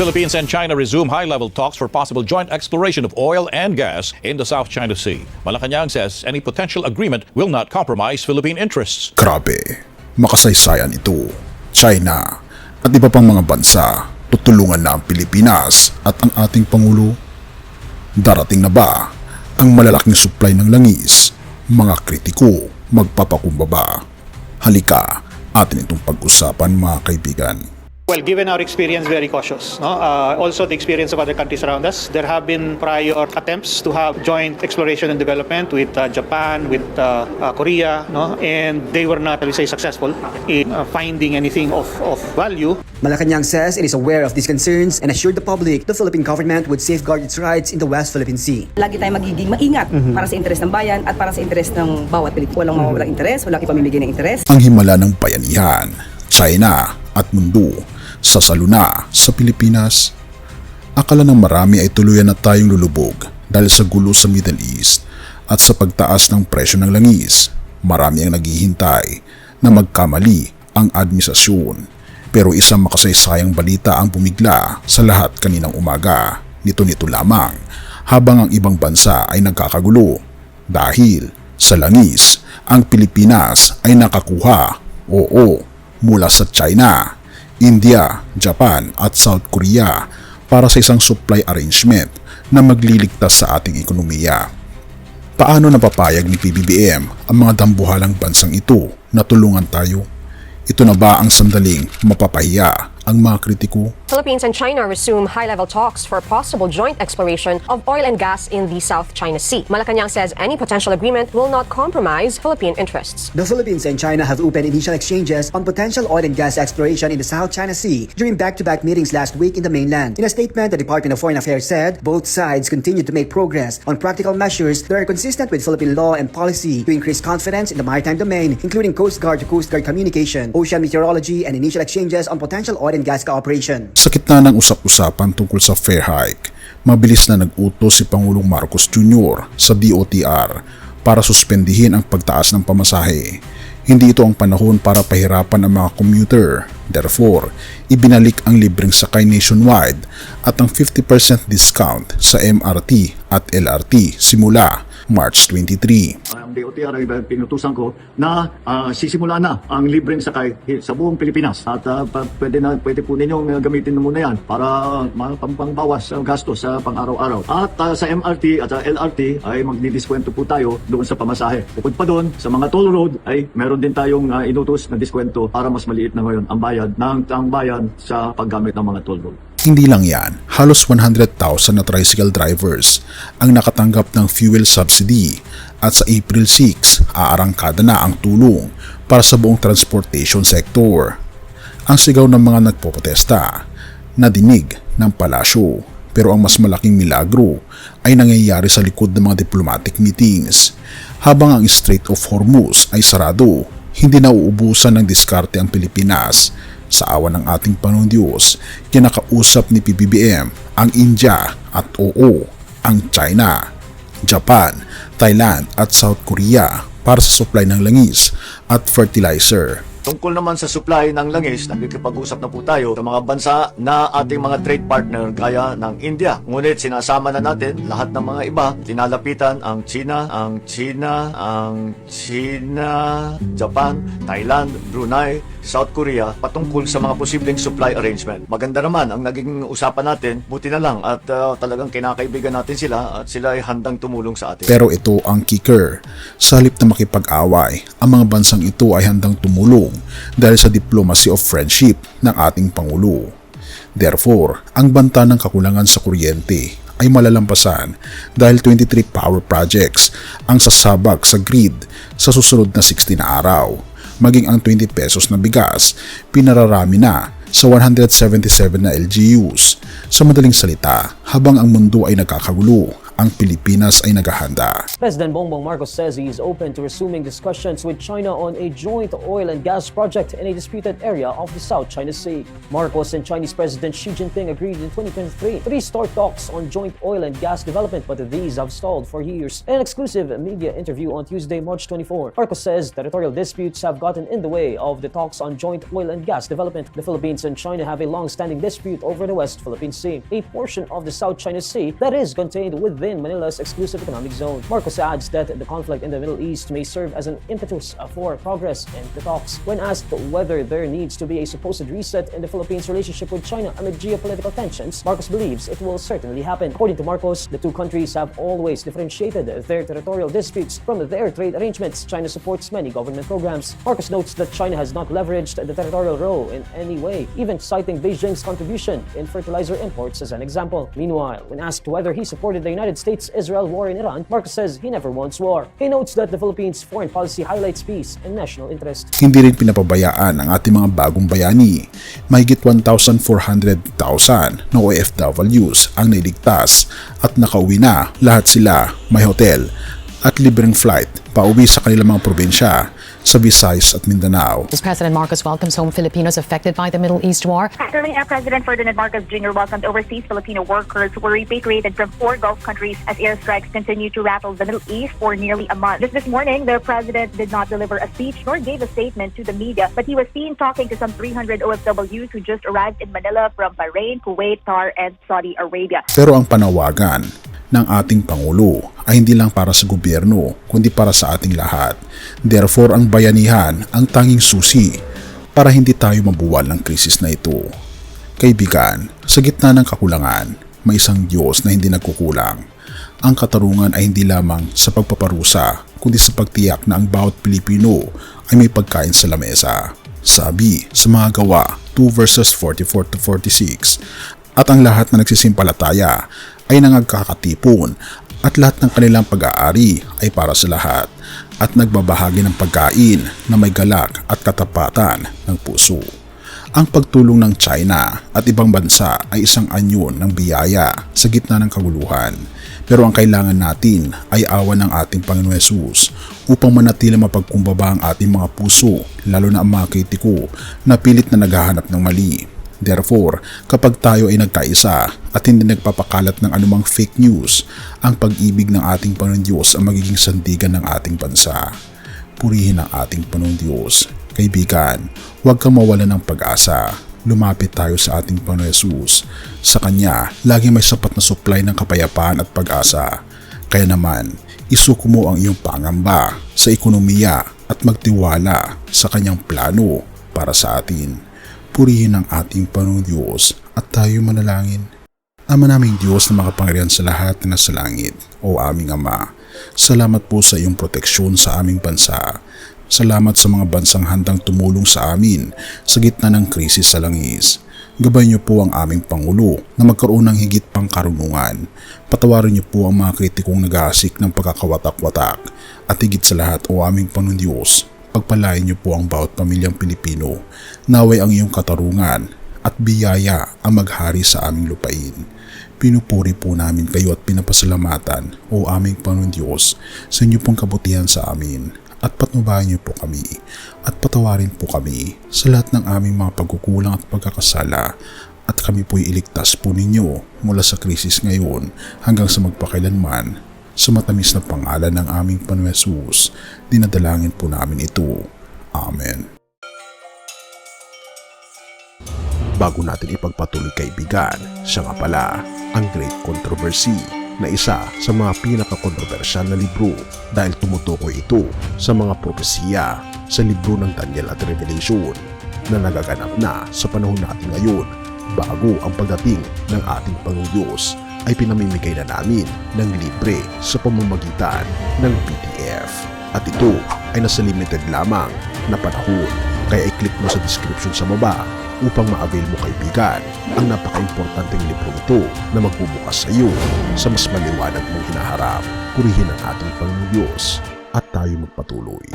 Philippines and China resume high-level talks for possible joint exploration of oil and gas in the South China Sea. Malacanang says any potential agreement will not compromise Philippine interests. Grabe, makasaysayan ito. China at iba pang mga bansa tutulungan na ang Pilipinas at ang ating Pangulo. Darating na ba ang malalaking supply ng langis? Mga kritiko magpapakumbaba. Halika, atin itong pag-usapan mga kaibigan. Well, given our experience, very cautious. No? Also, the experience of other countries around us. There have been prior attempts to have joint exploration and development with Japan, with Korea, no? And they were not, let's say, successful in finding anything of value. Malacanang says it is aware of these concerns and assured the public the Philippine government would safeguard its rights in the West Philippine Sea. Lagi tayong magiging maingat para sa interes ng bayan at para sa interes ng bawat Pilipino. Walang mawawalang interes, walang ipamimigay ng interes. Ang himala ng bayanihan, China at mundo, sasaluna sa Pilipinas. Akala ng marami ay tuluyan na tayong lulubog dahil sa gulo sa Middle East at sa pagtaas ng presyo ng langis. Marami ang naghihintay na magkamali ang administrasyon. Pero isang makasaysayang balita ang bumigla sa lahat kaninang umaga. Nito lamang habang ang ibang bansa ay nagkakagulo. Dahil sa langis, ang Pilipinas ay nakakuha, mula sa China, India, Japan at South Korea para sa isang supply arrangement na magliligtas sa ating ekonomiya. Paano napapayag ni PBBM ang mga dambuhalang bansang ito na tulungan tayo? Ito na ba ang sandaling mapapahiya ang mga kritiko? Philippines and China resume high-level talks for possible joint exploration of oil and gas in the South China Sea. Malacanang says any potential agreement will not compromise Philippine interests. The Philippines and China have opened initial exchanges on potential oil and gas exploration in the South China Sea during back-to-back meetings last week in the mainland. In a statement, the Department of Foreign Affairs said both sides continue to make progress on practical measures that are consistent with Philippine law and policy to increase confidence in the maritime domain, including Coast Guard to Coast Guard communication, ocean meteorology, and initial exchanges on potential oil and gas cooperation. Sa gitna ng usap-usapan tungkol sa fare hike, mabilis na nag-utos si Pangulong Marcos Jr. sa DOTR para suspendihin ang pagtaas ng pamasahe. Hindi ito ang panahon para pahirapan ang mga commuter. Therefore, ibinalik ang libreng sakay nationwide at ang 50% discount sa MRT at LRT simula March 23. Ang DOTR ay pinutusan ko na sisimula na ang libreng sakay sa buong Pilipinas at pwede po ninyong gamitin muna yan para pangbawas gastos sa pang-araw-araw. At sa MRT at sa LRT ay magdidiskwento po tayo doon sa pamasahe. Bukod pa doon, sa mga toll road ay meron din tayong inutos na diskwento para mas maliit na ngayon ang bayad ng bayan sa paggamit ng mga toll road. Hindi lang yan, halos 100,000 na tricycle drivers ang nakatanggap ng fuel subsidy at sa April 6, aarangkada na ang tulong para sa buong transportation sector. Ang sigaw ng mga nagpoprotesta, nadinig ng palasyo, pero ang mas malaking milagro ay nangyayari sa likod ng mga diplomatic meetings. Habang ang Strait of Hormuz ay sarado, hindi na uubusan ng diskarte ang Pilipinas. Sa awa ng ating Panginoong Diyos, kinakausap ni PBBM ang India at ang China, Japan, Thailand at South Korea para sa supply ng langis at fertilizer. Tungkol naman sa supply ng langis, nagkikipag-usap na po tayo sa mga bansa na ating mga trade partner gaya ng India. Ngunit sinasama na natin lahat ng mga iba. Tinalapitan ang China, Japan, Thailand, Brunei, South Korea patungkol sa mga posibleng supply arrangement. Maganda naman ang naging usapan natin, buti na lang at talagang kinakaibigan natin sila at sila ay handang tumulong sa atin. Pero ito ang kicker. Sa halip na makipag-away, ang mga bansang ito ay handang tumulong dahil sa diplomacy of friendship ng ating Pangulo. Therefore, ang banta ng kakulangan sa kuryente ay malalampasan dahil 23 power projects ang sasabak sa grid sa susunod na 60 na araw. Maging ang 20 pesos na bigas, pinararami na sa 177 na LGUs. Sa madaling salita, habang ang mundo ay nagkakagulo, ang Pilipinas ay naghahanda. President Bongbong Marcos says he is open to resuming discussions with China on a joint oil and gas project in a disputed area of the South China Sea. Marcos and Chinese President Xi Jinping agreed in 2023 to restart talks on joint oil and gas development, but these have stalled for years. In an exclusive media interview on Tuesday, March 24, Marcos says territorial disputes have gotten in the way of the talks on joint oil and gas development. The Philippines and China have a long-standing dispute over the West Philippine Sea, a portion of the South China Sea that is contained within Manila's exclusive economic zone. Marcos adds that the conflict in the Middle East may serve as an impetus for progress in the talks. When asked whether there needs to be a supposed reset in the Philippines' relationship with China amid geopolitical tensions, Marcos believes it will certainly happen. According to Marcos, the two countries have always differentiated their territorial disputes from their trade arrangements. China supports many government programs. Marcos notes that China has not leveraged the territorial role in any way, even citing Beijing's contribution in fertilizer imports as an example. Meanwhile, when asked whether he supported the United States-Israel war in Iran, Marcos says he never wants war. He notes that the Philippines' foreign policy highlights peace and national interest. Hindi rin pinapabayaan ang ating mga bagong bayani. Mahigit 1,400,000 na OFWs ang nailigtas at nakauwi na. Lahat sila may hotel at libreng flight pauwi sa kanilang mga probinsya sa Visayas at Mindanao. President Marcos welcomes home Filipinos affected by the Middle East war. Earlier, President Ferdinand Marcos Jr. welcomed overseas Filipino workers who were repatriated from 4 Gulf countries as airstrikes continue to rattle the Middle East for nearly a month. This morning, the President did not deliver a speech nor gave a statement to the media, but he was seen talking to some 300 OFWs who just arrived in Manila from Bahrain, Kuwait, Qatar, and Saudi Arabia. Pero ang panawagan ng ating Pangulo ay hindi lang para sa gobyerno, kundi para sa ating lahat. Therefore, ang bayanihan ang tanging susi para hindi tayo mabuwal ng krisis na ito. Kaibigan, sa gitna ng kakulangan, may isang Diyos na hindi nagkukulang. Ang katarungan ay hindi lamang sa pagpaparusa, kundi sa pagtiyak na ang bawat Pilipino ay may pagkain sa lamesa. Sabi sa mga gawa 2 verses 44-46, at ang lahat na nagsisimpalataya ay nangagkakatipon at lahat ng kanilang pag-aari ay para sa lahat at nagbabahagi ng pagkain na may galak at katapatan ng puso. Ang pagtulong ng China at ibang bansa ay isang anyon ng biyaya sa gitna ng kaguluhan. Pero ang kailangan natin ay awa ng ating Panginoon Hesus upang manatili mapagkumbaba ang ating mga puso, lalo na ang mga kritiko na pilit na naghahanap ng mali. Therefore, kapag tayo ay nagkaisa at hindi nagpapakalat ng anumang fake news, ang pag-ibig ng ating Panginoon Diyos ang magiging sandigan ng ating bansa. Purihin ang ating Panginoon Diyos. Kaibigan, huwag kang mawala ng pag-asa. Lumapit tayo sa ating Panginoon Hesus. Sa Kanya, lagi may sapat na supply ng kapayapaan at pag-asa. Kaya naman, isuko mo ang iyong pangamba sa ekonomiya at magtiwala sa Kanyang plano para sa atin. Purihin ang ating Panginoon Diyos at tayo manalangin. Ama naming Diyos na makapangyarihan sa lahat na nasa langit, o aming Ama, salamat po sa iyong proteksyon sa aming bansa. Salamat sa mga bansang handang tumulong sa amin sa gitna ng krisis sa langis. Gabay niyo po ang aming Pangulo na magkaroon ng higit pang karunungan. Patawarin niyo po ang mga kritikong nag-aasik ng pagkakawatak-watak. At higit sa lahat, o aming Panginoon Diyos, pagpalain niyo po ang bawat pamilyang Pilipino. Naway ang iyong katarungan at biyaya ang maghari sa aming lupain. Pinupuri po namin kayo at pinapasalamatan, o aming Panginoon Diyos, sa inyo pong kabutihan sa amin. At patnubayan niyo po kami at patawarin po kami sa lahat ng aming mga pagkukulang at pagkakasala. At kami po'y iligtas po ninyo mula sa krisis ngayon hanggang sa magpakailanman. Sa matamis na pangalan ng aming Panginoon Hesus, dinadalangin po namin ito. Amen. Bago natin ipagpatuloy, kaibigan, siya nga pala ang Great Controversy, na isa sa mga pinaka-kontrobersyal na libro dahil tumutukoy ito sa mga propesiya sa libro ng Daniel at Revelation na nagaganap na sa panahon natin ngayon. Bago ang pagdating ng ating Panginoong Diyos ay pinamimigay na namin ng libre sa pamamagitan ng PDF. At ito ay nasa limited lamang na panahon, kaya i-click mo sa description sa baba upang ma-avail mo, kaibigan, ang napaka-importanteng libro ito na magbubukas sa iyo sa mas maliwanag mong hinaharap. Purihin ang ating Panginoong Diyos at tayo magpatuloy.